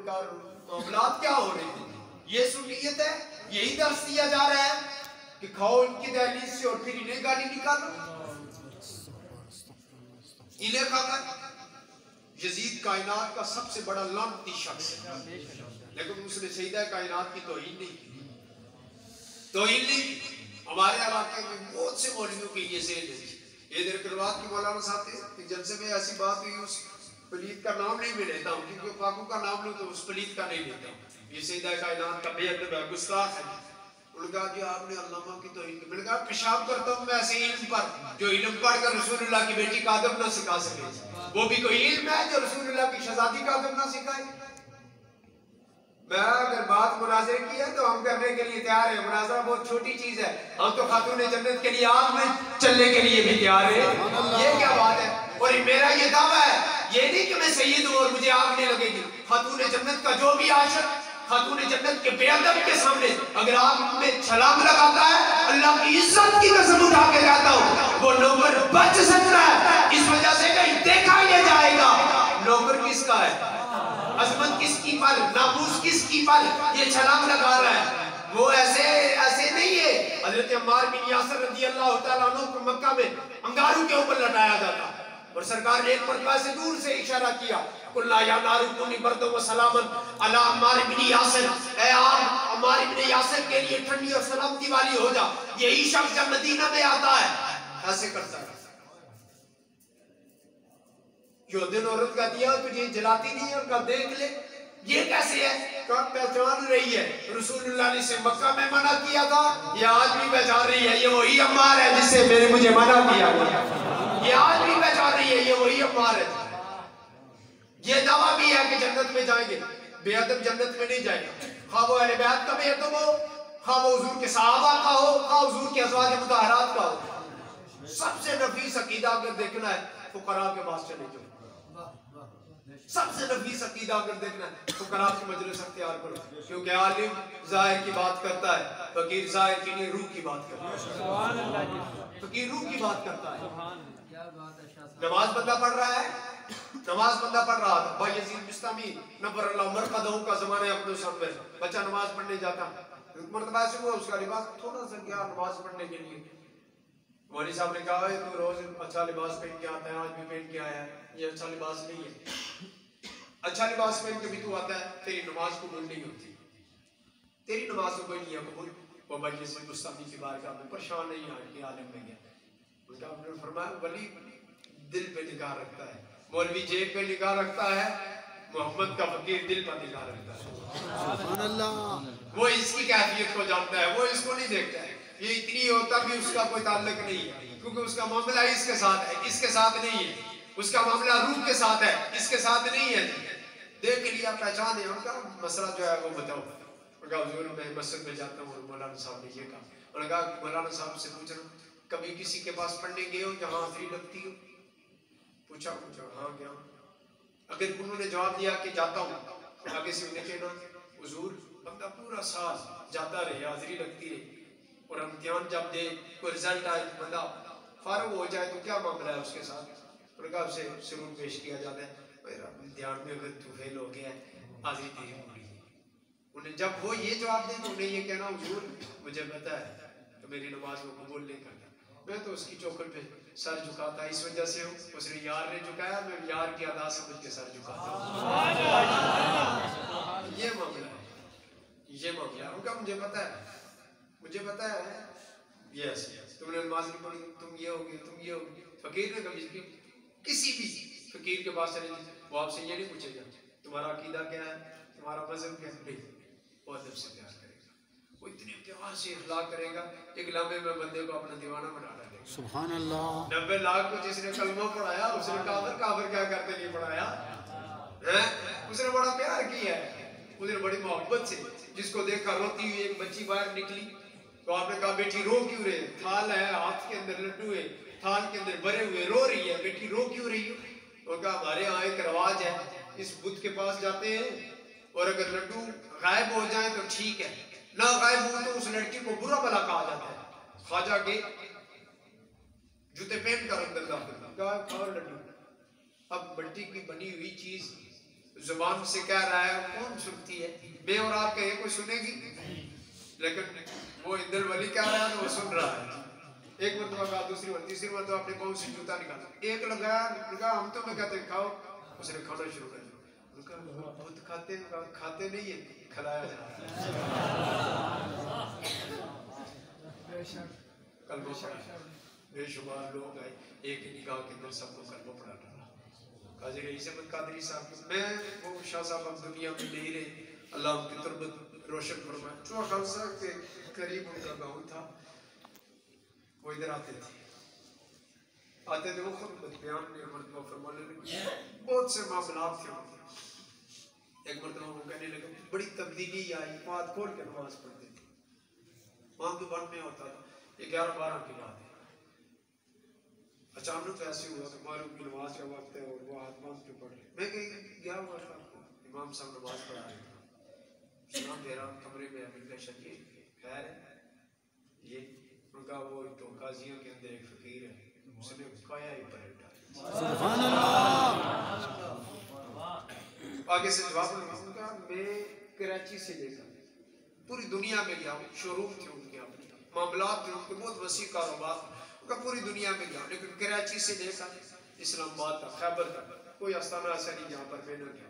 उनका मामलात क्या हो रहे हैं। ये सुन्नियत है, यही दर्श दिया जा रहा है कि खाओ इनकी दहलीज से और फिर इन्हें गाली निकालो, इन्हें खाकर। यजीद कायनात का सबसे बड़ा लानती शख्स है, लेकिन उसने सईदा कायनात की तौहीन नहीं की, तौहीन नहीं की। हमारे इलाके में बहुत से मौलवियों की ये सेल है। ये देर करवात की मौलाना साहब थे कि जलसे में ऐसी बात हुई, उस पलीत का नाम नहीं मैं लेता हूँ, क्योंकि फाकू का नाम लूँ तो उस पलीत का नहीं लेता हूँ। ये सईदा कायनात का बेअदब है, गुस्ताख है। उन्होंने कहा जी आपने अल्लामा की तौहीन की। मैंने कहा पेशाब करता हूँ मैं ऐसे इल्म पर जो इल्म पढ़कर रसूलुल्लाह की बेटी का अदब ना सिखा सके। वो भी कोई इल्म है जो रसूलुल्लाह की शहजादी का अदब ना सिखाए। मैं अगर बात मुनाजरे की है तो हम करने के लिए तैयार है। मुनाजरा बहुत छोटी चीज है, हम तो खातून जन्नत के लिए आग में चलने के लिए भी तैयार है। ये क्या बात है। और मेरा ये दावा है, ये नहीं कि मैं सैयद हूँ और मुझे आग नहीं लगेगी। खातून जन्नत का जो भी आशिक खातून जन्नत के बेअदब के सामने अगर आग में छलांग लगाता है, अल्लाह की इज्जत की कसम उठा के कहता हूँ वो नौकर बच सकता है। इस वजह से कहीं देखा ही जाएगा नौकर किसका है, अजमत किसकी पर, नामूस किसकी पर ये छलांग लगा रहा है। वो ऐसे नहीं है। हजरत अम्मार बिन यासिर रज़ी अल्लाह तआला अन्हु को मक्का में अंगारों के ऊपर लटाया जाता और सरकार ने एक मरतबा से दूर से इशारा किया, कुल्ला या नारू कुनी बर्दो व सलामन अला अम्मार बिन यासिर, ऐ आग अम्मार बिन यासिर के लिए ठंडी और सलामती वाली हो जा। यही शख्स जब मदीना में आता है ऐसे करता है। जो दिन औरत का दिया तुझे जलाती नहीं है, उनका देख ले ये कैसे है, कब पहचान रही है। रसूलुल्लाह ने इसे मक्का में मना किया था, ये आज भी पहचान रही है। ये वही अम्मार है जिससे मुझे मना किया, ये आज भी पहचान रही है। ये वही अम्मार है। ये दावा भी है कि जन्नत में जाएंगे, बेअदब जन्नत में नहीं जाएगा। खा वो अहले बैत का बेअदब हो, खा वो हुजूर के सहाबा का हो, खा हुजूर के अज़वाज मुतहहरात का हो। सबसे नफीस अकीदा अगर देखना है फुकरा के पास चले जाओ। सबसे नफीस अकीदा अगर देखना है फुकरा की मजलिस अख्तियार करो, क्योंकि आलिम जाहिर की बात करता है, फकीर जाहिर की नहीं रूह की बात करता है। फकीर रूह की बात करता है। नमाज बंदा पढ़ रहा है, नमाज बंदा पढ़ रहा था। भाई यजीद बिस्तामी नब्बरअल्लाह मरकदहू का जमाना है अपने सामने, बच्चा नमाज पढ़ने जाता, मर्तबा से हुआ उसका लिबास थोड़ा सा गया नमाज पढ़ने के लिए। मौलवी साहब ने कहा तू रोज अच्छा लिबास पहन के आता है, आज भी पहन के आया है, ये अच्छा लिबास नहीं है। अच्छा लिबास पहन के भी तू आता है, तेरी नमाज कबूल नहीं होती, तेरी नमाज तो कोई नहीं है कबूल। वो भाई यजीद बिस्तामी की बारगाह में परेशान नहीं आके आलिम में गया। उनका फरमाया वली दिल पे निगाह रखता है, मौलवी जेब पे निगाह रखता है, मोहम्मद का फकीर दिल पर निगाह रखता है। सुभान अल्लाह। वो इसकी कैफियत को जानता है, वो इसको नहीं देखता है। ये इतनी होता भी उसका कोई ताल्लुक नहीं है, क्योंकि उसका मामला इसके साथ है, इसके साथ नहीं है। उसका मामला रूह के साथ है, इसके साथ नहीं है। देख लिया पहचान है। उनका मसला जो है वो बताओ। उनका हुजूर मैं मस्जिद में जाता हूँ और मौलाना साहब ने ये कहा। उन्होंने कहा मौलाना साहब से पूछना कभी किसी के पास पढ़ने गए हो जहाँ हाजिरी लगती हो? पूछा हाँ गया। अगर उन्होंने जवाब दिया कि जाता हूँ, आगे से उन्हें कहना हुजूर बंदा पूरा साल जाता रहे, हाजिरी लगती रहे, और इम्तिहान जब दे कोई रिजल्ट आए बंदा फारूक हो जाए तो क्या मामला है उसके साथ? उनका उसे सबूत पेश किया जाता है, ध्यान में अगर तू फेल हो गया हाजिरी तेरी पूरी है। उन्हें जब वो ये जवाब दे तो उन्हें ये कहना हुजूर मुझे पता है तो मेरी नमाज को कबूल नहीं करता, मैं तो उसकी चौखट पे सर झुकाता, इस वजह से उसने यार ने झुकाया, मैं यार की अदा समझ के सर झुकाता। ये मामला है, ये मामला है। उनका मुझे पता है यस तुमने नमाज नहीं पढ़ी, तुम ये होगी, तुम ये होगी। फकीर ने कभी किसी भी फकीर के पास चले वो आपसे ये नहीं पूछेगा तुम्हारा अकीदा क्या है, तुम्हारा मजहब क्या है, वो अदब से प्यार करेगा, वो इतने प्यार से इखलाक करेगा एक लम्हे में बंदे को अपना दीवाना बना डालेगा। सुभान अल्लाह। 90 लाख को जिसने कलमा पढ़ाया उसने काफिर क्या करते नहीं पढ़ाया है, उसने बड़ा प्यार किया है, उसने बड़ी मोहब्बत से। जिसको देखा रोती हुई एक बच्ची बाहर निकली तो आपने कहा बेटी रो क्यों रही? थाल है हाथ के अंदर, लड्डू है थाल के अंदर भरे हुए, रो रही है, बेटी रो क्यों रही हो? तो कहा हमारे यहाँ एक रवाज है, इस बुद्ध के पास जाते हैं और अगर लड्डू गायब हो जाए तो ठीक है, ना गायब हो तो उस लड़की को बुरा भला कहा जाता है। ख्वाजा के जूते पहन कर अंदर दाखिल लड्डू। अब मिट्टी की बनी हुई चीज जुबान से कह रहा है कौन सुनती है, मैं और आप कहे कोई सुनेगी, लेकिन वो इंदल वली कह रहा है तो वो सुन रहा है। एक मरतबा कहा, दूसरी बार, तीसरी बार तो आपने कौन सी जूता निकाला, एक लगा हम तो मैं कहते खाओ, उसने खाना शुरू कर दिया, खुद खाते नहीं है, खिलाया जा रहा है। बेशुमार लोग आए, एक ही निगाह के अंदर सबको कलमा पढ़ा डाला। काजी रईस अहमद कादरी साहब, मैं वो शाह साहब अब दुनिया में नहीं रहे, अल्लाह उनकी तुरबत रोशन फरमाए। चुआ खालसा के करीब उनका गाँव था, वो इधर आते थे वो खुद बयान में मरतबा फरमाने लगे, बहुत से मामलात थे। एक मरतबा वो कहने लगे बड़ी तब्दीली आई, हाथ खोल के नमाज पढ़ते थे, वहाँ तो बंद में होता था, 11-12 की बात है। अचानक तो ऐसे हुआ कि मालूम की नमाज का वक्त है और वो हाथ बांध के पढ़ रहे। मैं कहीं गया हुआ था, इमाम साहब नमाज पढ़ा रहे थे, सलाम दे रहा कमरे में, अभी शकील खैर है ये, उनका वो तो काजियों के अंदर एक फकीर है, उसने काया ही पलटा। सुभान अल्लाह। आगे से जवाब उनका, मैं कराची से लेकर पूरी दुनिया में गया, शोरूम थे उनके अपने, मामलात थे उनके, बहुत वसी कारोबार उनका, पूरी दुनिया में गया, लेकिन कराची से लेकर इस्लामाबाद तक, खैबर तक कोई आस्थाना ऐसा नहीं जहाँ पर मैं न गया।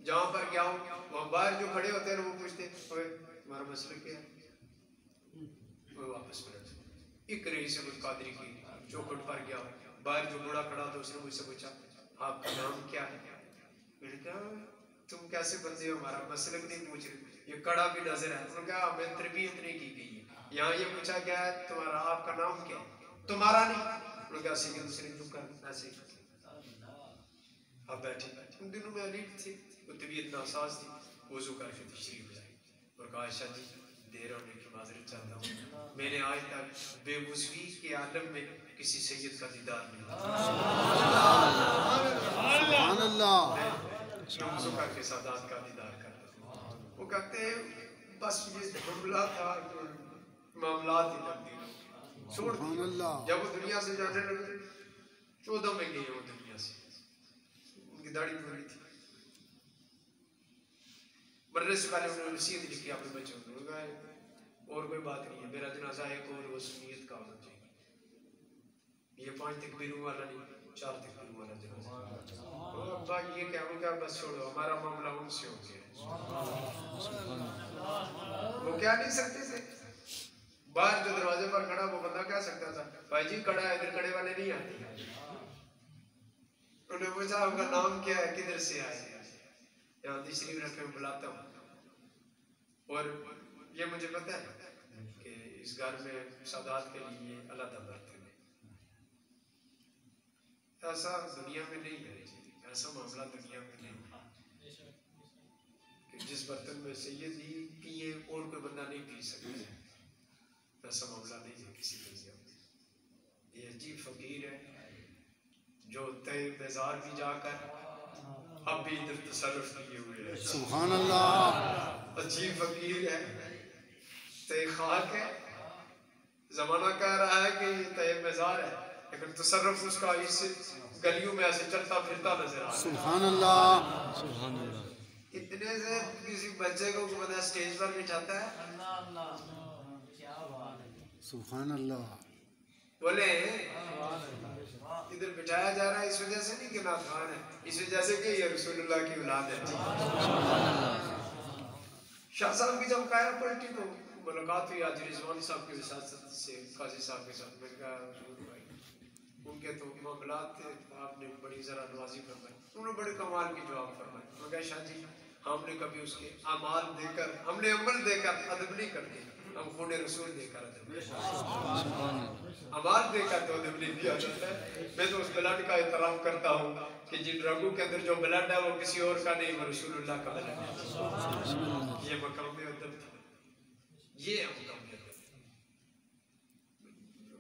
जहाँ पर गया हूँ वहाँ बाहर जो खड़े होते हैं वो पूछते हमारा मसला क्या है, वो वापस पलट। एक रईस अहमद कादरी की चौखट पर गया, बाहर जो बूढ़ा खड़ा था उसने मुझसे पूछा आपका नाम क्या है। मैंने कहा तुम कैसे बंदे हो, हमारा मसलक नहीं पूछ रहे, ये कड़ा भी नजर है। उन्होंने कहा हमें तरबियत नहीं की गई है, यहाँ ये पूछा गया है तुम्हारा आपका नाम क्या है, तुम्हारा नहीं। उन्होंने कहा सीधे दूसरे चुप कर, ऐसे आप बैठे। उन दिनों में अलीफ थी, वो तबीयत नासाज थी, वजू करके तशरीफ लाई और कहा आयशा जी देर होने की माजरत चाहता हूँ, मैंने आज तक बेवुज़वी के आलम में किसी सैयद का दीदार नहीं के सादात का दीदार करता। वो कहते बस ये मामला था, मामलात ही तब्दील छोड़ दिया। जब वो दुनिया से जाने लगे 14 में गए वो दुनिया से, उनकी दाढ़ी पूरी थी, मरने से पहले उन्होंने नसीहत लिखी अपने बच्चों को, और कोई बात नहीं है, मेरा जनाजा एक और वो सुन्नियत का होना चाहिए, ये 5 तकबीरों वाला नहीं, 4 तकबीरों वाला जनाजा। अब्बा ये क्या हो गया, बस छोड़ो, हमारा मामला उनसे हो गया। वो क्या नहीं सकते थे, बाहर जो दरवाजे पर खड़ा वो बंदा क्या सकता था, भाई जी खड़ा है, इधर खड़े वाले नहीं आते। उन्होंने पूछा आपका नाम क्या है, किधर से आए, यहाँ तीसरी रख में बुलाता हूँ, और ये मुझे पता है कि इस घर में सादात के लिए अलग बर्तन है, ऐसा दुनिया में नहीं है, ऐसा मामला दुनिया में नहीं है कि जिस बर्तन में सैयद ही पिए और कोई बंदा नहीं पी सकता, ऐसा मामला नहीं है किसी दुनिया में। ये अजीब फकीर है जो तय बाजार भी जाकर अब भी इधर तसर्रुफ किए हुए है। सुभान अल्लाह। अजीब फकीर है, तय खाक है, जमाना कह रहा है कि ये तय बाजार है, लेकिन तसर्रुफ उसका इस गलियों में ऐसे चलता फिरता नजर आ रहा है। सुभान अल्लाह, सुभान अल्लाह। इतने से किसी बच्चे को बंदा स्टेज पर बिठाता है, सुभान अल्लाह, बोले इधर बिठाया जा रहा है इस वजह से नहीं कि नाथ खान है, इस वजह से कि ये रसूलुल्लाह की औलाद है। शाह साहब की जब काया पलटी तो मुलाकात हुई आज रिजवान साहब के साथ से, काजी साहब के साथ। मैंने कहा उनके तो मामलात थे, आपने बड़ी जरा नवाजी फरमाई, उन्होंने बड़े कमाल की जवाब फरमाई। मैं कहा शाह जी हमने कभी उसके अमाल देकर, हमने अमल देकर अदब नहीं करते, हम खून रसूल देकर अमाल देकर तो अदब नहीं दिया जाता है। मैं तो उस ब्लड का एहतराम करता हूँ कि जिन रंगों के अंदर जो ब्लड है वो किसी और का नहीं, वो रसूलुल्लाह का ब्लड है। ये मकाम अदब था, ये मकाम अदब।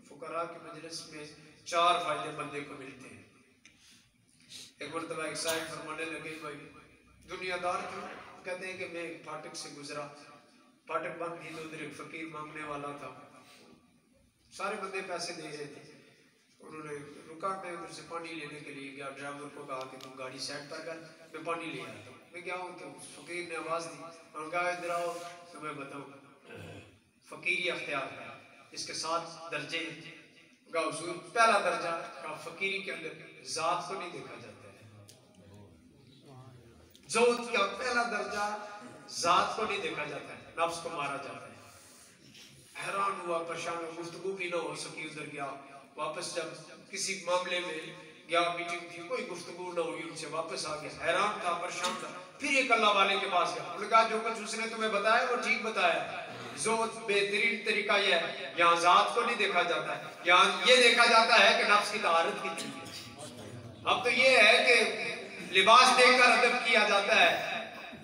फुकरा की मजलिस में 4 फायदे बंदे को मिलते हैं। एक मरतबा एक साहिब फरमाने लगे, भाई दुनियादार थे, कहते हैं कि मैं फाटक से गुजरा, फाटक बंद थी तो उधर एक फकीर मांगने वाला था, सारे बंदे पैसे दे रहे थे, उन्होंने रुका कहा मैं उधर से पानी लेने के लिए गया, ड्राइवर को कहा कि तुम गाड़ी साइड पर कर, मैं पानी ले आता हूँ। मैं क्या हूँ तो फकीर ने आवाज़ दी और कहा इधर आओ तो मैं बताऊँ फकीरी अख्तियार का इसके 7 दर्जे। कहा हुजूर पहला दर्जा, कहा फकीरी के अंदर जात को नहीं देखा जाता है, ज़ौत का पहला दर्जा जात को नहीं देखा जाता है, नफ्स को मारा जाता है। हैरान हुआ, परेशान हुआ, गुफ्तगू भी ना हो सकी। उधर गया वापस, जब किसी मामले में गया, मीटिंग थी, कोई गुफ्तगू ना हुई उनसे, वापस आ गया, हैरान था, परेशान था। फिर एक अल्लाह वाले के पास गया, उन्होंने कहा जो कुछ उसने तुम्हें बताया वो ठीक बताया, जो बेहतरीन तरीका यह है, यहाँ जात को नहीं देखा जाता है, यहाँ ये देखा जाता है कि नफ्स की तहारत कितनी है। अब तो ये है कि लिबास देखकर अदब किया जाता है,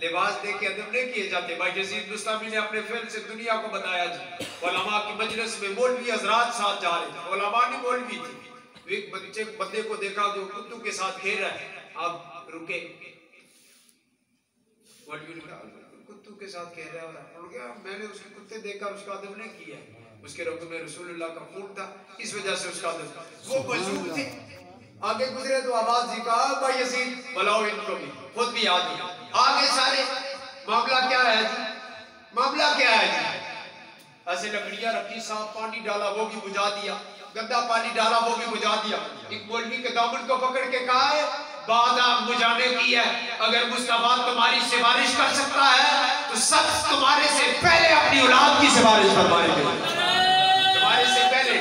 लिबास देख के अदब नहीं किए जाते। भाई यजीद बुस्तामी ने अपने फिल्म से दुनिया को बताया जी, उलमा की मजलिस में मौलवी हजरात साथ जा रहे थे, उलमा नहीं मौलवी थी। एक बंदे को देखा जो कुत्तों के साथ खेल रहा है, आप रुके, मौलवी ने कहा कुत्तों के साथ खेल रहा है, मैंने उसके कुत्ते देखकर उसका अदब नहीं किया, उसके रब में रसूलुल्लाह का खून था, इस वजह से उसका अदब। वो मजूब थे, आगे गुजरे तो आवाज दी, कहा भाई यजीद बुलाओ इनको भी, खुद भी आ गए आगे सारे। मामला क्या है जी, मामला क्या है जी? ऐसे लकड़ियां रखी, साफ पानी डाला वो भी बुझा दिया, गंदा पानी डाला वो भी बुझा दिया। एक मौलवी के दामन को पकड़ के कहा है बात आप बुझाने की है, अगर मुस्तफा तुम्हारी सिफारिश कर सकता है तो सब तुम्हारे से पहले अपनी औलाद की सिफारिश फरमाएंगे, तुम्हारे से पहले।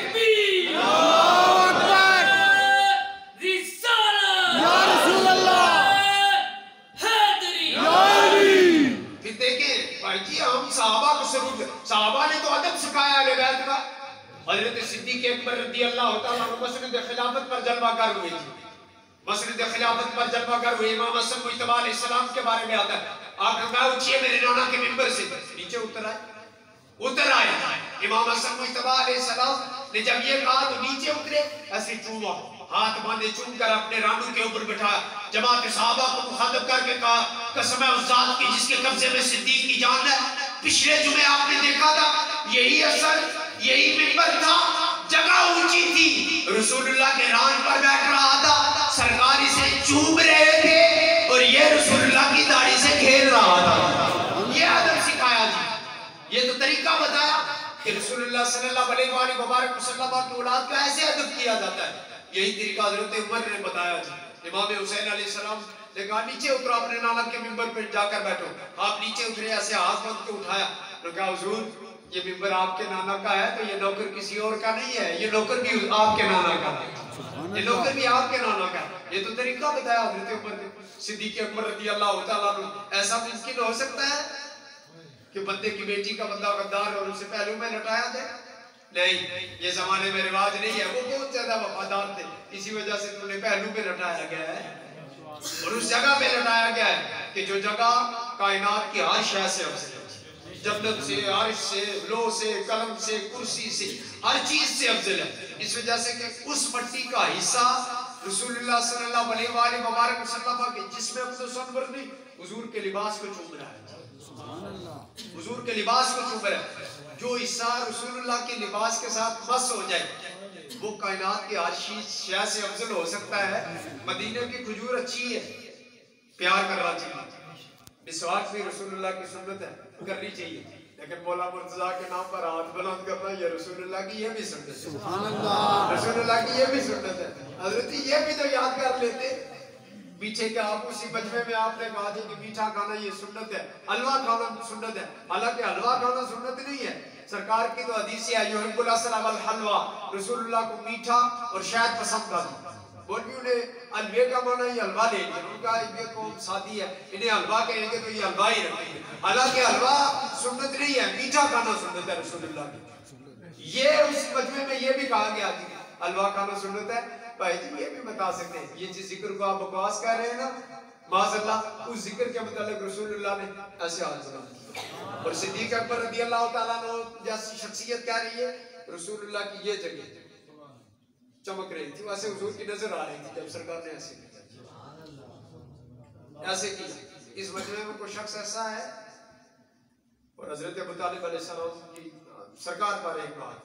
साहबा ने तो अदब सिखाया बैत का। हजरत सिद्दीक अकबर रज़ी अल्लाह तआला अन्हु मसनद खिलाफत पर जलवागर हुए थे, मसनद खिलाफत पर जलवागर हुए। इमाम हसन मुज्तबा अलैहिस्सलाम के बारे में आता है, आप कहा उठिए मेरे नाना के मिंबर से, नीचे उतर आए। इमाम हसन मुज्तबा अलैहिस्सलाम ने जब ये कहा तो नीचे उतरे, ऐसे चूमा हाथ बांधे, चूम कर अपने रानू के ऊपर बिठाया, जमात सहाबा को मुखातब करके कहा कसम है उस जात की जिसके कब्जे में सिद्दीक की जान है, पिछले जुमे आपने देखा था यही असर, यही मिंबर था, जगह ऊंची थी, रसूलुल्लाह के रान पर बैठ रहा था, सरकार इसे चूम रहे थे और ये रसूलुल्लाह की दाढ़ी से खेल रहा था। ये अदब सिखाया जी, ये तो तरीका बताया कि रसूलुल्लाह सल्लल्लाहु अलैहि वसल्लम की औलाद का ऐसे अदब किया जाता है। यही तरीका हज़रत उमर ने बताया जी। इमाम हुसैन अलैहिस्सलाम ने कहा नीचे उतरो, अपने नाना के मिंबर पर जाकर बैठो। आप नीचे उतरे, ऐसे हाथ बांध के उठाया, तो कहा हुजूर ये मिंबर आपके नाना का है तो ये नौकर किसी और का नहीं है, ये नौकर भी आपके नाना का है, ये नौकर भी आपके नाना का है। ये तो तरीका बताया हज़रत उमर ने। सिद्दीक अकबर रज़ी अल्लाह तआला अन्हु, ऐसा मुमकिन हो सकता है कि बंदे की बेटी का बंदा गद्दार और उसे पहलू में लटाया जाए? नहीं, ये जमाने में रिवाज नहीं है। वो बहुत ज्यादा वफादार थे, इसी वजह से उन्हें पहलू पे लटाया गया है और उस जगह पे लटाया गया है कि जो जगह कायनात की हर शय से अफजल है, जन्नत से, अर्श से, लो से, कलम से, कुर्सी से, हर चीज से अफजल है। इस वजह से कि उस मट्टी का हिस्सा रसूलुल्लाह सल्लल्लाहु अलैहि वसल्लम के जिस्म अब्दुल नहीं, हुजूर के लिबास को चूम रहा है, हुजूर के लिबास को चूम रहा है। जो हिस्सा रसूलुल्लाह के लिबास के साथ मस हो जाए वो कायनात की हर शय से अफजल हो सकता है। मदीने की खजूर अच्छी है, प्यार करना चाहिए, मिसवाक भी रसूलुल्लाह की सुन्नत है, करनी चाहिए, लेकिन मौला मुर्तजा के नाम पर हाथ बुलंद करना ये रसूलुल्लाह की ये भी सुन्नत है। सुभान अल्लाह, रसूलुल्लाह की ये भी सुन्नत है। हजरत ये भी तो याद कर लेते पीछे के आप उसी बजमे में आपने कहा था कि मीठा खाना ये सुन्नत है, हलवा खाना सुन्नत है। हालांकि हलवा खाना सुन्नत नहीं है, सरकार की तो हदीस है युहिब्बुल असला वल हलवा, रसूलुल्लाह को मीठा और शहद पसंद था। मौलवियों ने हलवे का माना ये हलवा ले लिया, उनका ये कौम सादी है, इन्हें हलवा कहेंगे तो ये हलवा ही रखेंगे। हालांकि हलवा सुन्नत नहीं है, मीठा खाना सुन्नत है रसूलुल्लाह की। ये उस मजमे में ये भी कहा गया कि हलवा खाना सुन्नत है। भाई जी ये भी बता सकते हैं, ये जिस जिक्र को आप बकवास कर रहे हैं ना, माज़अल्लाह उस जिक्र के मुतालिक रसूलुल्लाह ने ऐसे हाथ बुलंद किया। और सिद्दीक अकबर रज़ी अल्लाह तआला अन्हु जैसी शख्सियत कह रही है रसूलुल्लाह की ये जगह चमक रही थी, वैसे हुजूर की नजर आ रही थी जब सरकार ने ऐसे किया। इस मजमे में कोई शख्स ऐसा है और हजरत अबू तालिब अलैहिस्सलाम की सरकार पर एक बात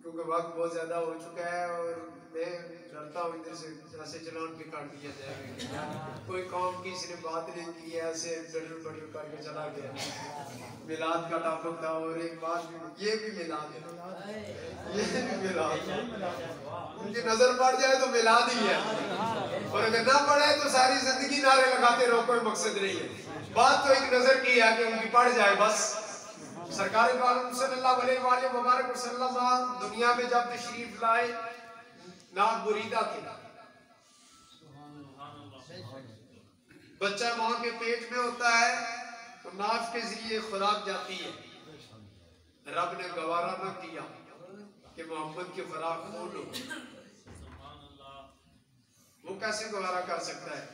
क्योंकि वक्त बहुत ज्यादा हो चुका है और मैं डरता हूँ इधर से ऐसे चलान भी काट दिया जाएगा। कोई काम की इसने बात नहीं की है, ऐसे डर बटर करके चला गया। मिलाद का टॉपिक था और एक बात भी, ये भी मिलाद है, ये भी मिलाद है। उनकी नजर पड़ जाए तो मिलाद ही है, और अगर ना पड़े तो सारी जिंदगी नारे लगाते रहो, कोई मकसद नहीं है। बात तो एक नजर की है कि उनकी पड़ जाए बस। सरकार सल्लल्लाहु अलैहि मुबारक वसल्लम दुनिया में जब तशरीफ लाए, नाक बुरीदा थे, बच्चा माँ के पेट में होता है तो नाक के जरिए खुराक जाती है। रब ने गवारा न किया कि मोहम्मद की खुराक खोलो। वो कैसे गवारा कर सकता है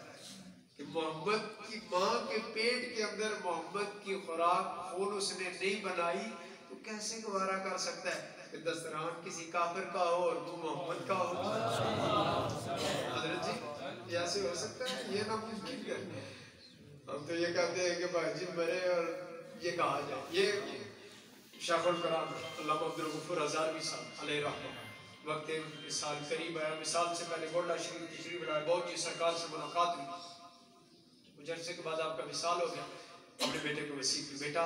कि मोहम्मद की माँ के पेट के अंदर मोहम्मद की खुराक खोल उसने नहीं बनाई, तो कैसे गवारा कर सकता है कि दस्तरखान किसी काफिर का हो और वो मोहम्मद का हो। हजरत जी ऐसे हो सकता है? ये ना मुमकिन है। हम तो ये कहते हैं कि भाई जी मरे और ये कहा जाए। ये शाखुल कुरान अल्लामा अब्दुल गफूर हज़ारवी साहब अलैहि रहमत वक्त मिसाल करीब आया, मिसाल से पहले गोल्डा शरीफ तशरीफ लाए, बहुत जी सरकार से मुलाकात हुई, कुछ अरसे के बाद आपका मिसाल हो गया, अपने बेटे को वसीयत की, बेटा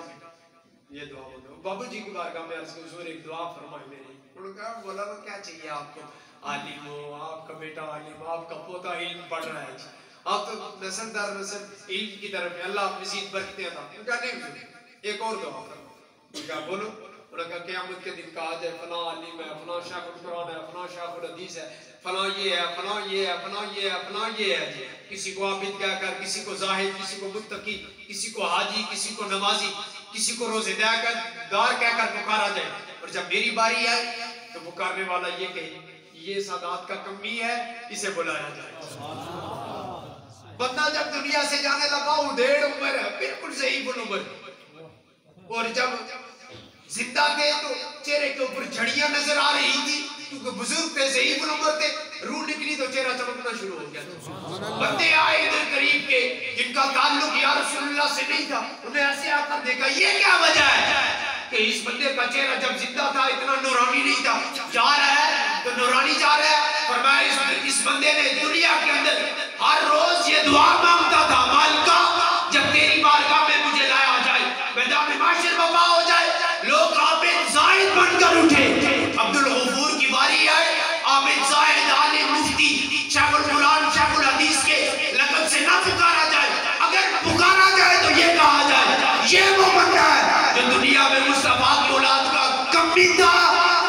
ये दुआ बोलो। बाबू जी की बारगाह में अर्ज़ की हुज़ूर एक दुआ फरमाए मेरी। उन्होंने कहा बोला वो क्या चाहिए आपको? आलिम हो, आपका बेटा आलिम, आपका पोता इल्म पढ़ रहा है, आप तो नस्ल दर नस्ल इल्म की तरफ है, अल्लाह मज़ीद बरकतें अता। उनका नहीं, एक और दुआ करो। क्या बोलो? उन्होंने कहा क़यामत के दिन कहा जाए फलां आलिम है, फलां शाइखुल कुरान है, फलां शाइखुल हदीस है, फलां ये है, फलां ये है, फलां ये है, फलां ये है। किसी को आबिद कहकर, किसी को जाहिद, किसी को मुत्तकी, किसी को हाजी, किसी को नमाजी, किसी को रोज़ेदार कहकर पुकारा जाए। और जब मेरी बारी आए तो पुकारने वाला ये कहे ये सादात का कमी है, इसे बुलाया जाए। बंदा जब दुनिया से जाने लगा उधेड़ उम्र है, बिल्कुल सही उम्र, और जब जिंदा थे तो चेहरे के ऊपर झड़ियां नजर आ रही थी, क्योंकि बुजुर्ग थे, सही उम्र थे, रूह निकली तो चेहरा चमकना शुरू हो गया। बंदे आए इधर करीब के जिनका ताल्लुक या रसूलुल्लाह से नहीं था, उन्हें ऐसे आकर देखा, ये क्या वजह है कि इस बंदे का चेहरा जब जिंदा था इतना नूरानी नहीं था, जा रहा है तो नूरानी जा रहा है। फरमाया इस बंदे ने दुनिया के अंदर हर रोज ये दुआ मांगता था, मालिका जब तेरी बारगाह में मुझे लाया जाए, मैदान माशर वफा हो जाए, लोग आबिद जाहिद बनकर उठे। अब्दुल गफूर की बारी आए, आबिद जाहिद आलिम मुफ्ती शाइखुल कुरान शाइखुल हदीस के लक़ब से ना पुकारा जाए। अगर पुकारा जाए तो ये कहा जाए ये वो बंदा है जो दुनिया में मुस्तफा की औलाद का कमी था,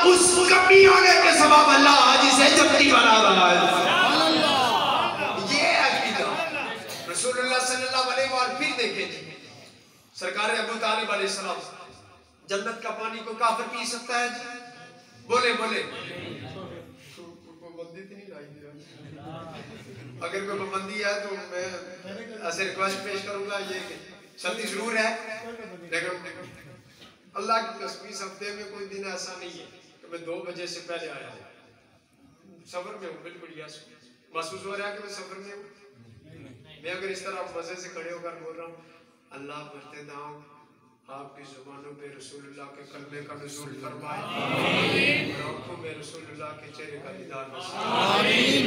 उस कमी होने के सबब अल्लाह आज इसे जन्नती बना रहा है। ये अकीदा रसूलुल्लाह सल्लल्लाहु अलैहि वसल्लम। फिर देखें सरकार अबू तालिब अलैहिस्सलाम, जन्नत का पानी को काफिर पी सकता है जी? बोले बोले पाबंदी तो नहीं लाई। अगर कोई पाबंदी है तो मैं ऐसे रिक्वेस्ट पेश करूंगा, ये सख्ती जरूर है, लेकिन अल्लाह की कसम इस हफ्ते में कोई दिन ऐसा नहीं है कि मैं 2 बजे से पहले आया हूँ। सफर में हूँ, बिल्कुल महसूस हो रहा है कि मैं सफर में हूँ। मैं अगर इस तरह मजे से खड़े होकर बोल रहा हूँ, अल्लाह बढ़ते दाम आपकी जुबानों पे रसूलुल्लाह के कलमे का नुज़ूल फरमाए, और आंखों में रसूलुल्लाह के चेहरे का दीदार नसीब।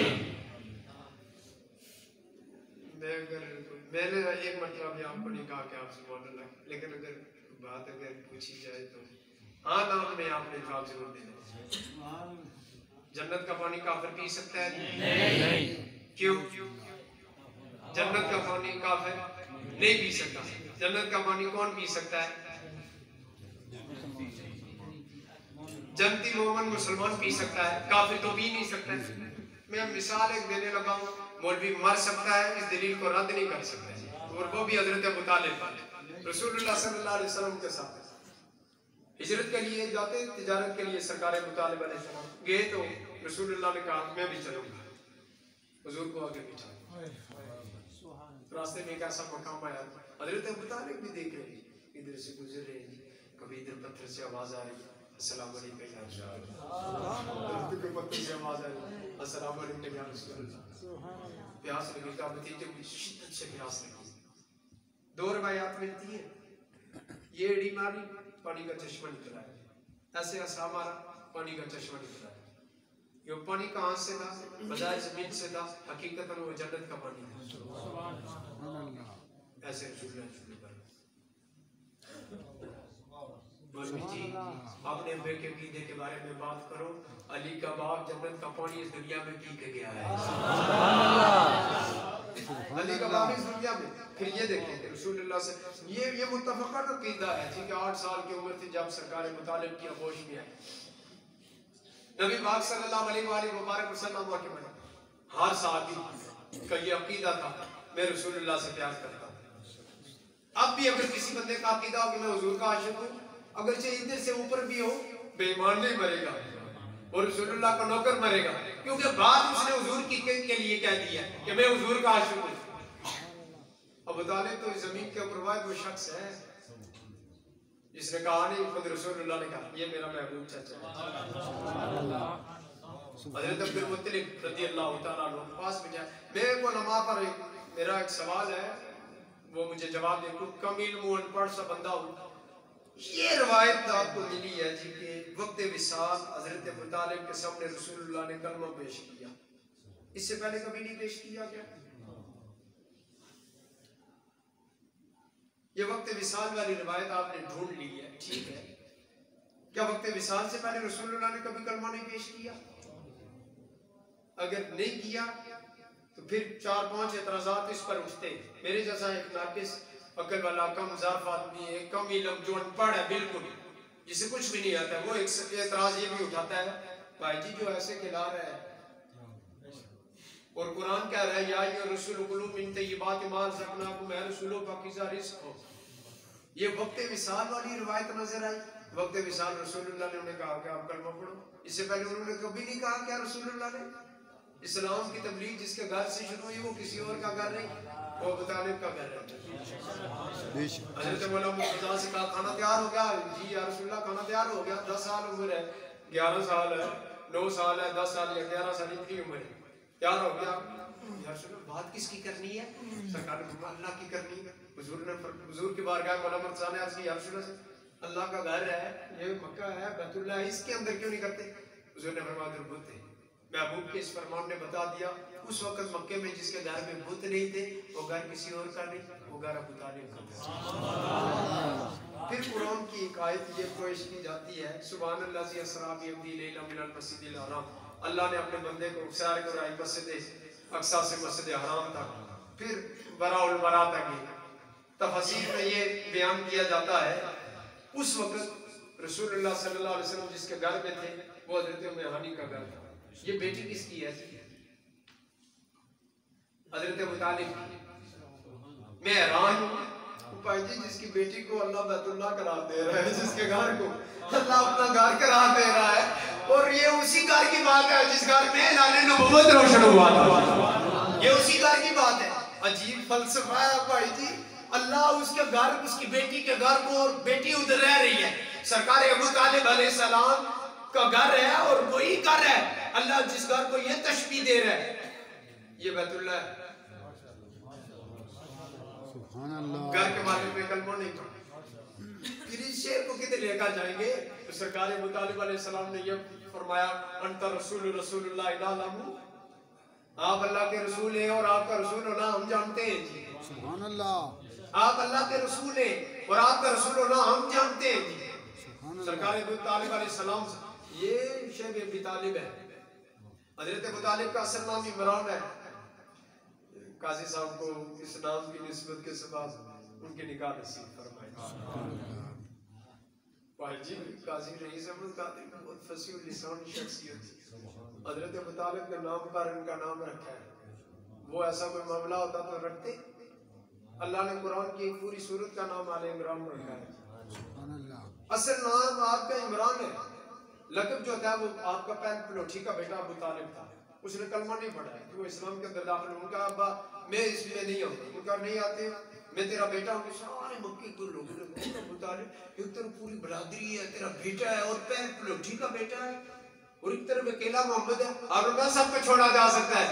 मैंने एक मतलब भी आपको नहीं कहा कि आप सुभान अल्लाह, लेकिन अगर बात अगर पूछी जाए तो हाँ नाम में आपने जवाब जरूर देना। जन्नत का पानी काफिर पी सकता है? नहीं। क्यों? जन्नत का पानी काफिर नहीं पी सकता। जन्नत का पानी कौन पी सकता है? जन्नती मोमिन मुसलमान पी सकता है, काफिर तो पी नहीं सकता है। मैं मिसाल एक देने लगा हूँ, मौलवी मर सकता है, इस दलील को रद्द नहीं कर सकता, और वो भी हजरत अबू तालिब रसूलुल्लाह सल्लल्लाहु अलैहि वसल्लम के साथ हिजरत के लिए जाते, तिजारत के लिए सरकार अबू तालिब अलैहिस्सलाम गए तो रसूलुल्लाह ने कहा मैं भी चलूंगा, हुजूर को आगे बिठा। रास्ते में एक ऐसा मकाम आया, हजरत अबू तालिब भी देख रहे हैं, इधर से गुजर रहे हैं, कभी इधर पत्थर से आवाज आ रही है, अस्सलाम वालेकुम या रसूलल्लाह, पत्थर से आवाज आ रही है, अस्सलाम वालेकुम या रसूलल्लाह। प्यास लगी का भतीजे को शिद्दत से प्यास लगी। 2 रिवायात मिलती है, ये एड़ी मारी, पानी का चश्मा निकला है, ऐसा मारा, पानी का चश्मा निकला है। ये पानी कहाँ से था? बजाय जमीन से था, हकीकतन वो जन्नत का पानी था। ऐसे मौलवी जी अपने अब्बे के कीदे के बारे में बात करो। अली का बाप जन्नत का पानी इस दुनिया में पी के गया है। अली का बाप इस दुनिया में। फिर ये देखें रसूलुल्लाह से ये मुत्तफ़क़न अक़ीदा है कि 8 साल की उम्र थी जब सरकार मुतालिब की आगोश में आई। नबी पाक सल्लल्लाहु अलैहि वसल्लम के मन हर साहबी का ये अक़ीदा था, मैं रसूलुल्लाह से प्यार करता हूँ। अब भी अगर किसी बंदे का अक़ीदा हो कि मैं हुजूर का आशिक़ हूँ, अगर चाहे इधर से ऊपर भी हो, बेईमान नहीं मरेगा और रसूलुल्लाह का नौकर मरेगा, क्योंकि बात उसने हुजूर के लिए कह दिया कि मैं हुजूर का आशिक़ हूँ। अबू तालिब तो जमीन के ऊपर वाहिद वो शख्स है जिसने कहा नहीं, खुद रसूलुल्लाह ने कहा ये मेरा महबूब चाचा है। हज़रत अब्दुल मुत्तलिब रज़ियल्लाहु तआला अन्हु पास में जाए। मेरे को नमा पर मेरा एक सवाल है, वो मुझे जवाब दे। कम इल्म अनपढ़ सा बंदा हूँ। ये रवायत आपको मिली है जी कि वक्त विसाल हज़रत अबू तालिब के सामने रसूलुल्लाह ने कलमा पेश किया। इससे पहले कभी नहीं पेश किया क्या? ये वक्त विसाल वाली रिवायत आपने ढूंढ ली है, ठीक है। क्या वक्त विसाल से पहले रसूलुल्लाह ने कभी कलमा नहीं पेश किया? अगर नहीं किया तो फिर 4-5 एतराज़ात इस पर उठते। मेरे जैसा एक नाकिस अकल वाला कम ज़ार्फ आदमी है, कम इल्म जो अनपढ़ है बिल्कुल, जिसे कुछ भी नहीं आता है, वो एक एतराज़ ये भी उठाता है, भाई जी जो ऐसे खिला रहा है और कुरान कह रहा है या रसूल कुलू मिन तय्यिबाति मा रज़क़नाकुम या रसूलो पाकीज़ा रिज़्क़ हो। ये वक्त विसाल वाली रिवायत नजर आई। वक्त विसाल रसूलुल्लाह ने उन्हें कहा कि आप कलमा पढ़ो। इससे पहले उन्होंने कभी नहीं कहा क्या रसूलुल्लाह ने? इस्लाम की तबलीग जिसके घर से शुरू हुई वो किसी और का घर नहीं, वो अबू तालिब का घर है। हज़रत मौला मुर्तज़ा से कहा खाना तैयार हो गया? जी या रसूलुल्लाह खाना तैयार हो गया। 10 साल उम्र है, 11 साल है, 9 साल है, 10 साल या 11 साल इतनी उम्र है, तैयार हो गया। बात किसकी करनी है? सरकार ने अल्लाह की करनी है। हुजूर की बारगाह मौला मुर्तज़ा ने अर्ज़ की या रसूलल्लाह से अल्लाह का घर है, ये मक्का है, बैतुल्लाह है, इसके अंदर क्यों नहीं करते? हुजूर ने फरमाया बुत है। महबूब के इस फरमान ने बता दिया उस वक्त मक्के में जिसके घर में बुत नहीं थे वो घर किसी और का नहीं, वो घर अबू तालिब का था। फिर कुरान की एक आयत ये पेश की जाती है, सुब्हानल्लाज़ी अस्रा बिअब्दी लैला मिनल मस्जिदिल हराम। अल्लाह ने अपने बंदे को सैर कराई मस्जिद अक्सा से मस्जिद हराम तक, फिर बराउल बरा तक। तफसीर में ये बयान किया जाता है उस वक्त रसूलुल्लाह सल्लल्लाहु अलैहि वसल्लम जिसके घर में थे वो हज़रत उम्मे हानी का घर था। ये बेटी किसकी है? हज़रत अबू तालिब। मैं हैरान हूँ भाई जी, जिसकी बेटी को अल्लाह बैतुल्लाह करार दे रहा है, जिसके घर को अल्लाह अपना घर करार दे रहा है, और ये उसी घर की बात है जिस घर में ऐलान नबुव्वत रोशन हुआ था। ये उसी घर की बात है। अजीब फलसफा है भाई जी। अल्लाह उसके घर, उसकी बेटी के घर को, और बेटी उधर रह रही है, सरकार अबू तालिब अलैहिस्सलाम का घर है, और वही घर है अल्लाह जिस घर को ये तशबीह दे रहा है, ये बैतुल्लाह है। घर के मालिक में कलमा नहीं पढ़ा। फिर इस शेर को किधर लेकर जाएंगे? तो सरकार अबू तालिब अलैहिस्सलाम ने ये फरमाया अंत रसूल रसूलुल्लाह इलाहू, आप अल्लाह के रसूल हैं और आपका रसूल होना हम जानते हैं जी। सुभान अल्लाह। आप अल्लाह के रसूल हैं और आपका रसूल होना हम जानते हैं जी। सरकार अबू तालिब अलैहिस्सलाम, ये शेख अबू तालिब है। हज़रत अबू तालिब का असल नाम इमरान है। काजी साहब को इस नाम की निस्बत के सबब उनके निकाह नसीब फरमाए। भाई जी काजी रईस अहमद कादिर बहुत फसीह लिसान शख्सियत थी। हज़रत अबू तालिब के नाम पर इनका नाम रखा है। वो ऐसा कोई मामला होता तो रखते। अल्लाह ने कुरान की एक पूरी सूरत का नाम आले इमरान रखा है। असल नाम आपका इमरान है, लक़ब जो था वो आपका पैर पलोठी का बेटा अबू तालिब था। उसने कलमा नहीं पढ़ा है कि वो इस्लाम के अंदर दाखिल। उनका अब्बा मैं इसमें नहीं आऊँगा, उनका नहीं आते, मैं तेरा बेटा हूँ। सारे मक्के के लोगों ने अबू तालिब एक तरफ पूरी बरादरी है, तेरा बेटा है और पैर पलोठी का बेटा है, और एक तरफ अकेला मोहम्मद है, और उनका सब पे छोड़ा जा सकता है।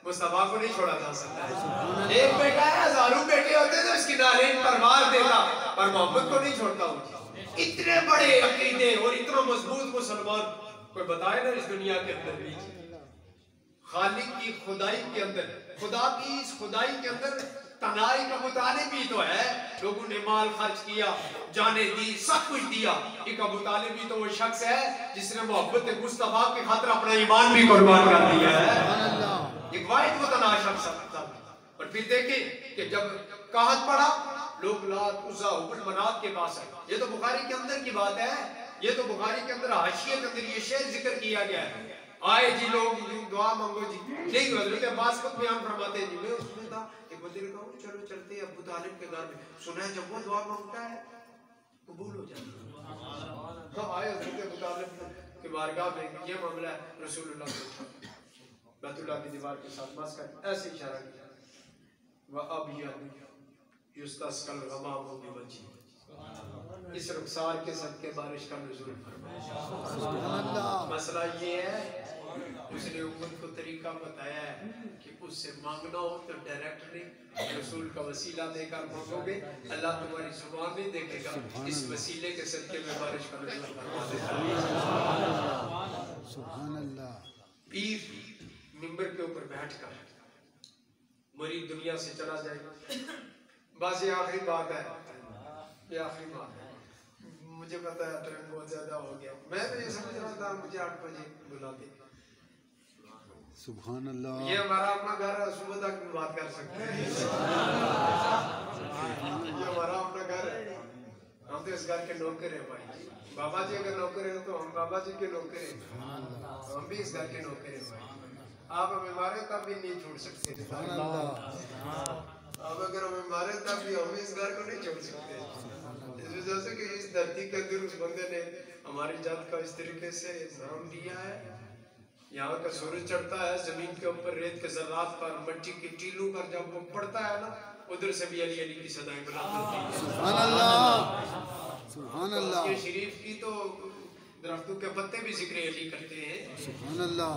मुस्तफा को नहीं छोड़ा जा सकता। एक बेटा है, हजारों बेटे होते तो इसकी नालें परवार देता, पर मोहम्मद को नहीं छोड़ता हूँ। इतने बड़े अकीदे और इतना मजबूत मुसलमान कोई बताए ना इस दुनिया के अंदर भी। खालिक की खुदाई के अंदर, खुदा की इस खुदाई के अंदर तनाई का मुताले भी तो है। लोगों ने माल खर्च किया, जाने दी, सब कुछ दिया। एक अबू तालिब भी तो वो शख्स है जिसने मोहब्बत मुस्तफा के खातिर अपना ईमान भी कुर्बान कर दिया है। एक वाहिद वो तना शख्स था। और फिर देखें कि जब कहत पड़ा, लोग लात उज़्ज़ा हुबल मनात के पास है। ये तो बुखारी के अंदर की बात है। ये तो बुखारी के अंदर हाशिये के अंदर ये शेर जिक्र किया गया है। आए जी लोग दुआ मांगो जी, नहीं हज़रत अब्बास को बयान फरमाते जी, मैं उसमें था, एक बंदे ने कहा चलो चलते हैं अबू तालिब के घर में। सुना है जब वो दुआ मांगता है कबूल हो जाती है। तो आए हज़रत अबू तालिब के बारगाह में, ये मामला है रसूलुल्लाह बैतुल्लाह की दीवार के साथ बस कर ऐसे इशारा किया, वह अब युस्तस्कल गमाम बिवजही, इस रुखसार के सदके बारिश का नुज़ूल फरमाया। मसला ये है, उसने उम्मत को तरीका बताया है कि उससे मांगना हो तो डायरेक्ट नहीं, रसूल का वसीला देकर मांगोगे, अल्लाह तुम्हारी जुबान नहीं देखेगा, इस वसीले के सदके में बारिश का नुज़ूल फरमा देगा। सुभान अल्लाह। पीर मिंबर के ऊपर बैठकर मरीद दुनिया से चला जाएगा। बस ये आखिरी बात है, ये आखिरी बात है। मुझे पता है टाइम बहुत ज्यादा हो गया, मैं तो ये समझ रहा था मुझे 8 बजे बुला दे। सुभान अल्लाह। ये हमारा अपना घर है, सुबह तक भी बात कर सकते हैं। ये हमारा अपना घर है, हम तो इस घर के नौकर हैं भाई। बाबा जी अगर नौकर है तो हम बाबा जी के नौकर हैं, हम भी इस घर के नौकर हैं भाई। आप हमें मारे तब भी नहीं छोड़ सकते, अब अगर हमें मारे तब भी हम इस घर को नहीं छोड़ सकते। इस वजह से कि इस धरती के अंदर उस बंदे ने हमारी जात का इस तरीके से नाम दिया है। यहाँ का सूरज चढ़ता है जमीन के ऊपर, रेत के ज़र्रात पर, मिट्टी की टीलों पर जब वो पड़ता है ना, उधर से भी अली अली की सदाएं बुलंद होती हैं। सुभान अल्लाह, सुभान अल्लाह। ये शरीफ की तो दरख्तों के पत्ते भी जिक्र अली करते हैं। सुभान अल्लाह।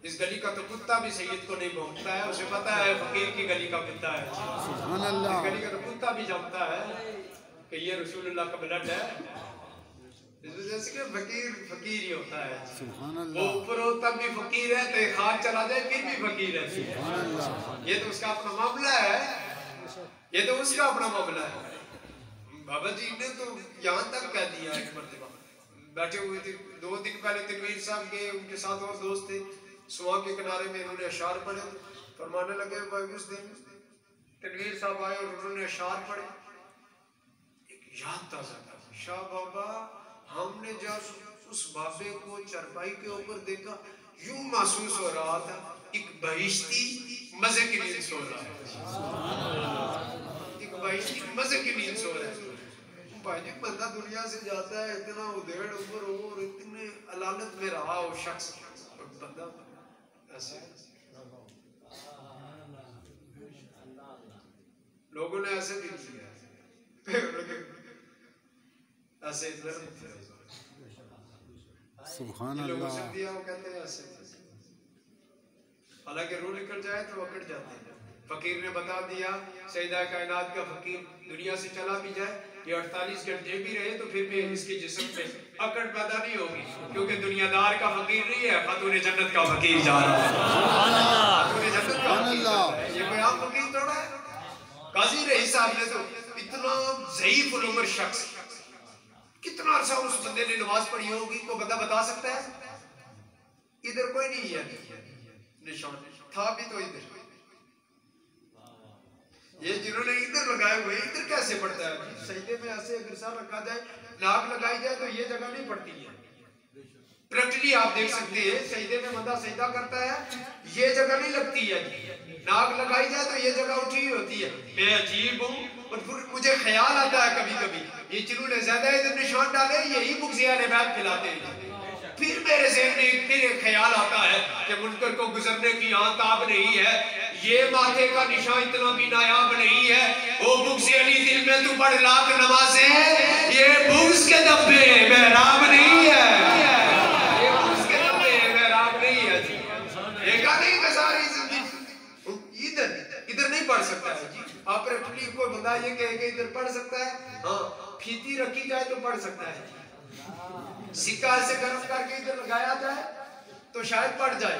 इस गली का तो कुत्ता भी सैयद को नहीं भौंकता है, उसे पता है फकीर की गली का कुत्ता है। सुभान अल्लाह। इस गली का तो कुत्ता भी जानता है कि ये रसूलुल्लाह का ब्लड है। इस वजह से कि फकीर फकीर ही होता है। सुभान अल्लाह। वो ऊपर हो तब भी फकीर है, तो खाक चला जाए फिर भी फकीर है। सुभान अल्लाह। ये तो उसका अपना मामला है, ये तो उसका अपना मामला है। बाबा जी ने तो यहाँ तक कह दिया, एक मरतबा बैठे हुए थे, 2 दिन पहले तनवीर साहब के, उनके साथ और दोस्त थे, सुआ के किनारे में उन्होंने अशार पढ़े, फरमाने लगे भाई उस दिन तनवीर साहब आए और उन्होंने अशार पढ़े। एक याद ताज़ा था, शाह बाबा हमने जब उस बाबे को चरपाई के ऊपर देखा, यूं महसूस हो रहा था एक बहिश्ती मजे की नींद सो रहा है, एक बहिश्ती मजे की नींद सो रहा है। भाई जी बंदा दुनिया से जाता है, इतना उधेड़ ऊपर हो और इतने अलालत में रहा वो शख्स, बंदा ऐसे लोगों ने ऐसे भी किया, ऐसे सुभान अल्लाह। कहते हैं ऐसे, हालांकि रूह निकल जाए तो अकड़ जाते हैं। फकीर ने बता दिया, सैयदा कायनात का फकीर दुनिया से चला भी जाए, ये 48 घंटे भी रहे तो फिर भी इसके जिस्म पे अकड़ पैदा नहीं होगी, क्योंकि दुनियादार का फकीर नहीं है, खातून जन्नत का फकीर जा रहा है। खातून जन्नत का फकीर, ये कोई आम फकीर थोड़ा है। काजी रईस साहब ने तो इतना ज़ईफ उम्र शख्स, कितना अर्सा उस बंदे ने नमाज पढ़ी होगी, को बता सकता है? इधर कोई नहीं है निशान, था भी तो इधर, ये जिन्होंने इधर लगाए हुए, इधर कैसे पड़ता है? सजदे में ऐसे अगर सर रखा जाए, नाक लगाई जाए तो ये जगह नहीं पड़ती है। प्रैक्टिकली आप देख सकते हैं, सजदे में बंदा सजदा करता है, ये जगह नहीं लगती है, नाक लगाई जाए तो ये जगह उठी होती है। मैं अजीब हूँ, और फिर मुझे ख्याल आता है कभी कभी, ये जिन्होंने ज्यादा इधर निशान डाले यही बुग़्ज़िया ने बैठ खिलाते हैं। फिर मेरे ज़हन में फिर एक ख्याल आता है कि मुनकर को गुजरने की यहाँ ताब नहीं है, ये माथे का निशान इतना भी नायाब नहीं है, वो बुग़्ज़ अली दिल में तू पढ़ लाख नमाज़ें, ये बुग़्ज़ के दब्बे महराब नहीं है, ये बुग़्ज़ के दब्बे महराब नहीं है। देखा नहीं मैं सारी जिंदगी आप रेफली को बंदा ये कहे कि इधर पढ़ सकता है, हाँ फीती रखी जाए तो पढ़ सकता है, सिक्का ऐसे गर्म करके इधर लगाया जाए तो शायद पढ़ जाए।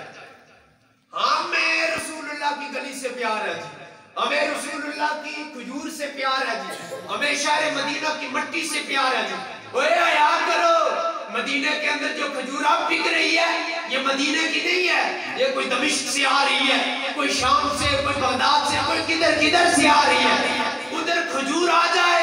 हमें रसूलुल्लाह की गली से प्यार है जी, हमें रसूलुल्लाह की खजूर से प्यार है जी, हमें शहर मदीना की मिट्टी से प्यार है जी। ओए याद करो, मदीने के अंदर जो खजूर आप बिक रही है ये मदीने की नहीं है, ये कोई दमिश्क से आ रही है, कोई शाम से, कोई बगदाद से, कोई किधर किधर से आ रही है। उधर खजूर आ जाए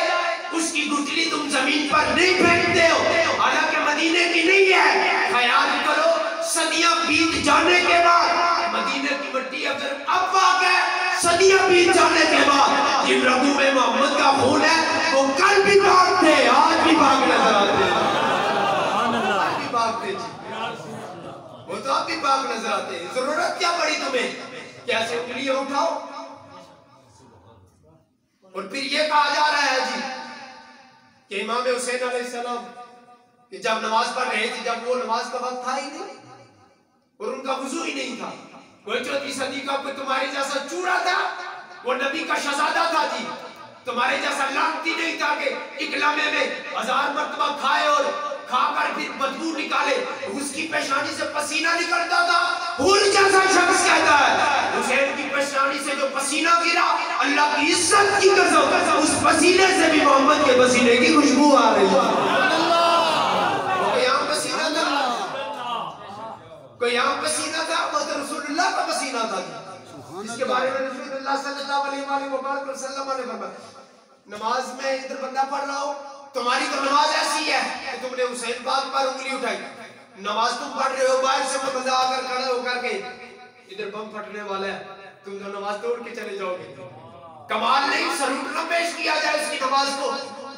उसकी गुठली तुम जमीन पर नहीं फेंकते हो, हालांकि मदीने की नहीं है। ख्याल करो सदियां बीत जाने के बाद मदीने की मिट्टी अगर अब पाक है, सदियां बीत जाने के बाद जिन रगों में मोहम्मद का खून है वो कल भी पाक थे, आज भी पाक नजर आते हैं, आज भी पाक थे जी, वो तो अब भी पाक नजर आते हैं। जरूरत क्या पड़ी तुम्हें, कैसे उंगलियां उठाओ। और फिर ये कहा जा रहा है जी कि इमाम हुसैन अलैहिस्सलाम कि जब नमाज पढ़ रहे थे, जब वो नमाज का वक्त था ही नहीं और उनका वुजू ही नहीं था, कोई 4वीं सदी का कोई तुम्हारे जैसा चूड़ा था, वो नबी का शहजादा था जी, तुम्हारे जैसा लानती नहीं था कि एक लम्हे में 1000 मर्तबा खाए और खाकर फिर बदबू निकाले, उसकी पेशानी से पसीना निकलता था। हुर जैसा शख्स कहता है हुसैन की पेशानी से जो पसीना गिरा, अल्लाह की इज्जत की कसम, उस पसीने से भी मोहम्मद के पसीने की खुशबू आ रही है। कोई यहाँ पसीना था, वो तो रसूलुल्लाह का पसीना था, जिसके बारे में रसूलुल्लाह सल्लल्लाहु अलैहि वसल्लम ने फरमाया, नमाज में इधर बंदा पढ़ रहा हो, तुम्हारी तो नमाज ऐसी है कि तुमने हुसैन पाक पर उंगली उठाई, नमाज तुम पढ़ रहे हो, बाहर से कोई बंदा आकर खड़ा होकर के इधर बम फटने वाला है, तुम तो नमाज तोड़ के चले जाओगे। कमाल नहीं, सलूट न पेश किया जाए उसकी नमाज को।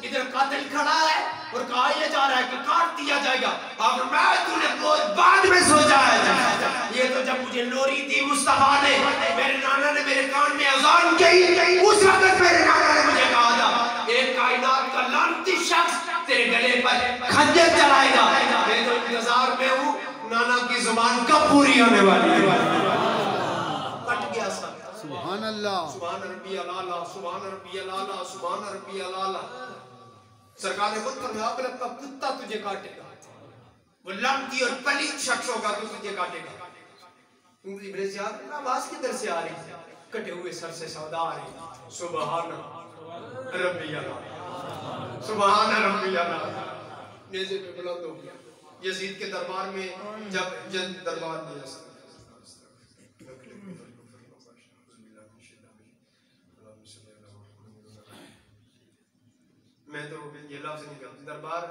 इधर कातिल खड़ा है और कहा यह जा रहा है कि काट दिया जाएगा, अब मैं तूने बहुत बाद में सोचा है, ये तो जब मुझे लोरी दी मुस्तफा ने, मेरे नाना ने मेरे कान में अजान की, उस वक्त मेरे नाना ने मुझे कहा था एक कायनात का लानती शख्स तेरे गले पर खंजर चलाएगा। मैं तो इंतजार में हूँ नाना की जुबान कब पूरी होने वाली है। कट गया सर, सुभान अल्लाह, सुभान रब्बी अला, सुभान रब्बी अला, सुभान रब्बी अला। सरकार ने खुद फरमाया का कुत्ता तुझे काटेगा, वो लानती और पलीद शख्स होगा तो तुझे काटेगा। इब्ने ज़ियाद आवाज किधर से आ रही है, कटे हुए सर से सौदा आ रही, सुभान रब्बी अला, सुभान रब्बी अला। नेज़े पे बुलंद हो गया यजीद के दरबार में, जब दरबार में मैं तो ये लफ्ज़ नहीं कहता, दरबार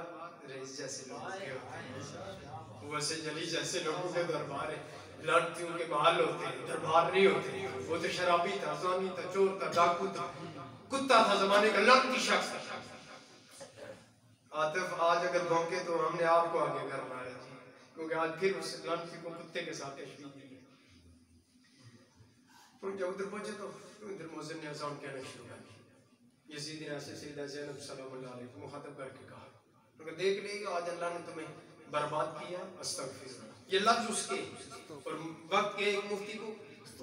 रईस जैसे लोग के होते हैं, वैसे जली जैसे लोगों के दरबार है, लड़कियों के महल होते हैं, दरबार नहीं होते। वो तो शराबी था, ज़ानी था, चोर था, डाकू था, कुत्ता था जमाने का, लड़की शख्स था। आतिफ आज अगर भौंके तो हमने आपको आगे करना है, क्योंकि आज फिर उस लड़की को कुत्ते के साथ तशबीह दी है। तो जब उधर पहुंचे तो इधर मुअज्जिन ने अज़ान कहना शुरू कर दी। यजीद ने ऐसे सैयदा ज़ैनब सल्लल्लाहु अलैहि को मुखातब करके कहा, क्योंकि देख लीजिए आज अल्लाह ने तुम्हें बर्बाद किया, अस्तगफिरुल्लाह। ये लफ्ज़ उसके और वक्त के एक मुफ्ती को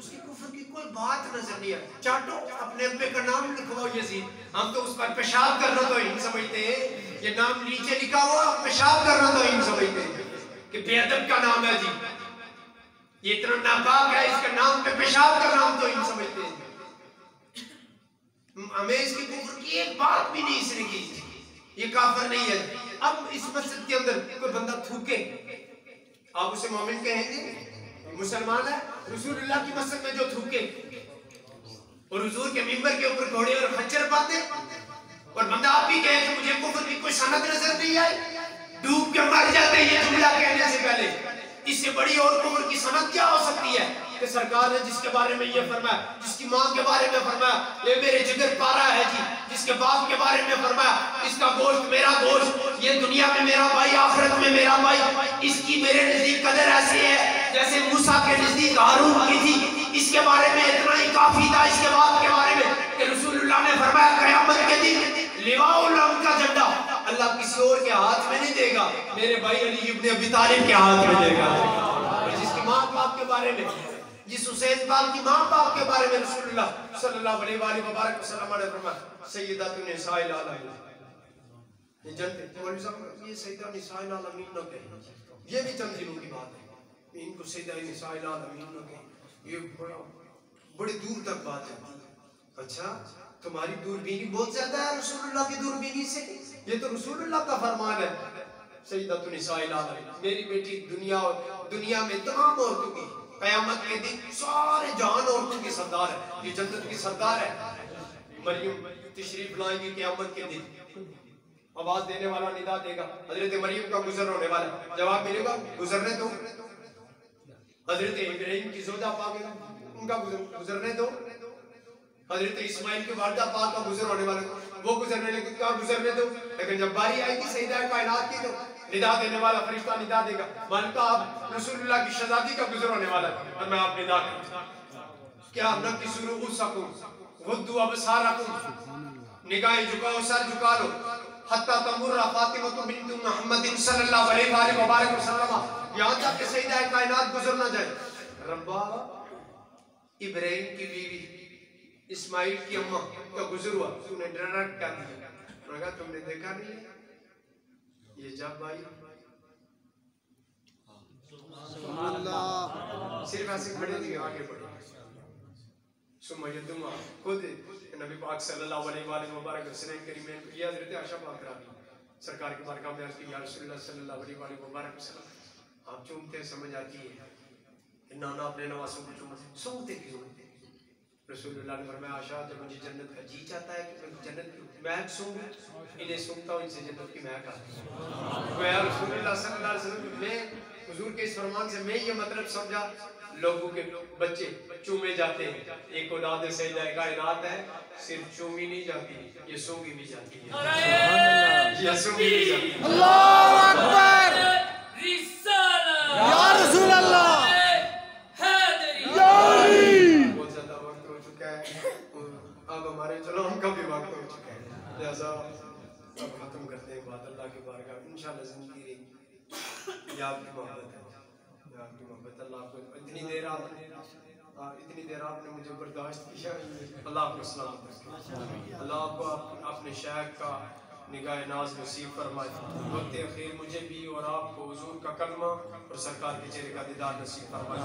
उसकी कुफ्र की कोई बात नजर नहीं आई। चाटो अपने अब्बे का नाम लिखवाओ यजीद, हम तो उस पर पेशाब करना तो इन समझते हैं, ये नाम नीचे लिखा हुआ पेशाब करना तो इन समझते हैं कि बेअदब का नाम है जी, ये इतना नापाक है, इसका नाम पे पेशाब करना हम तो इन समझते हैं। हमें इसकी कुफ्र की एक बात भी नहीं इसने की, ये काफिर नहीं है। अब इस मस्जिद के अंदर कोई बंदा थूके, आप उसे मोमिन कहेंगे? मुसलमान है। रसूलुल्लाह की मस्जिद में जो थूके और हुजूर के मिंबर के ऊपर घोड़े और खच्चर बांधे और बंदा आप भी कहे कि मुझे कुफ्र की कोई सनद नजर नहीं आई, डूब के मर जाते हैं ये जुमला कहने से पहले, इससे बड़ी और कुफ्र की सनद क्या हो सकती है कि सरकार ने जिसके बारे में ये फरमाया, जिसकी माँ के बारे में फरमाया ये मेरे जिगर पारा है जी, जिसके बाप के बारे में फरमाया इसका गोश्त मेरा गोश्त, ये दुनिया में मेरा भाई आखिरत में मेरा भाई, इसकी मेरे नजदीक कदर ऐसी है जैसे मूसा के नजदीक हारून की थी, इसके बारे में इतना ही काफी था। इसके बाप के बारे में कि रसूलुल्लाह ने फरमाया कयामत के दिन लिवाउल हम्द का झंडा अल्लाह किसी और के हाथ में नहीं देगा, मेरे भाई अली इब्ने अबी तालिब के हाथ में देगा। और जिसकी माँ बाप के बारे में जिस हुसैन पाक की मां पाक के बारे में रसूलुल्लाह सल्लल्लाहु अलैहि वसल्लम ने फरमाया सय्यदतुन निसाइल आलमीन, ये जन्नत मौलवी साहब ये सय्यदा निसाइल आलमीन न कहे, ये भी चंद दिनों की बात है, इनको सय्यदा निसाइल आलमीन न कहे, ये बड़ी दूर तक बात जाती है। अच्छा तुम्हारी दूरबीनी बहुत ज्यादा है रसूलुल्लाह की दूरबीनी से, ये तो रसूलुल्लाह का फरमान है सय्यदतुन निसाइल आलमीन, मेरी बेटी दुनिया में तमाम औरतों की क़यामत के दिन सारे जहान औरतों की सरदार है, ये जन्नत की सरदार है। मरियम तशरीफ लाएंगी क़यामत के दिन, आवाज देने वाला निदा देगा, हजरत मरियम का गुजर होने वाला, जवाब मिलेगा गुजरने दो। हजरत इब्राहिम की ज़ौजा पाक उनका गुजरने दो, हजरत इस्माइल की वालिदा पाक का गुजर होने वाला, वो गुजरने लगे क्या गुजरने दो, लेकिन जब बारी आएगी सैयदा कायनात की तो निदा देने वाला फरिश्ता निदा देगा, मानता आप रसूलुल्लाह की शहजादी का गुजर होने वाला है और मैं आप निदा करूं क्या नकिसुरु उसकुम वद्दु अबसारकुम, निगाहें झुकाओ सर झुका लो, हत्ता तमुर्रा फातिमा बिन्त मुहम्मद सल्लल्लाहु अलैहि वसल्लम, यहां तक कि सैयदा कायनात गुजर ना जाए। रब्बा इब्राहिम की बीवी इस्माइल की अम्मा का गुजर हुआ, तूने डायरेक्ट कर दिया, मगर तुमने देखा नहीं ये जब आई सिर्फ ऐसे खड़े नहीं आगे बढ़े, सुमयदुमा खुद नबी पाक सल्लल्लाहु अलैहि वसल्लम करीम की हजरत आयशा पाक सरकार के बारगाह में अर्ज़ की या रसूलुल्लाह सल्लल्लाहु अलैहि वसल्लम आप चूमते समझ आती है नाना अपने नवासों को सूंघते क्यों? रसूलुल्लाह ने फरमाया आशा जब मुझे जन्नत का जी चाहता है कि मैं जन्नत की महक सूंघूं, इन्हें सूंघता हूं, इनसे जन्नत की महक आती है। तो या रसूलुल्लाह सल्लल्लाहु अलैहि वसल्लम मैं हुजूर के इस फरमान से मैं ये मतलब समझा लोगों के बच्चे चूमे जाते हैं, एक औलाद सैयदा कायनात है, सिर्फ चूमी नहीं जाती, ये सूंघी भी जाती है, ये सूंघी भी जाती है। अल्लाहु अकबर या रसूल अल्लाह, अब हमारे चलो हम कभी वक्त हो चुका है, लिहाजा अब खत्म करते हैं बात अल्लाह के बारगाह में, इंशाअल्लाह जिंदगी रहेगी। ये आपकी मोहब्बत है, ये आपकी मोहब्बत, अल्लाह को इतनी देर आपने मुझे बर्दाश्त किया, अल्लाह आपको सलामत रखे, अल्लाह आपको अपने शायख का निगाह नाज नसीब फरमाए, वक्त अखीर मुझे भी और आपको हुजूर का कलमा और सरकार के चेहरे का दीदार नसीब फरमाए।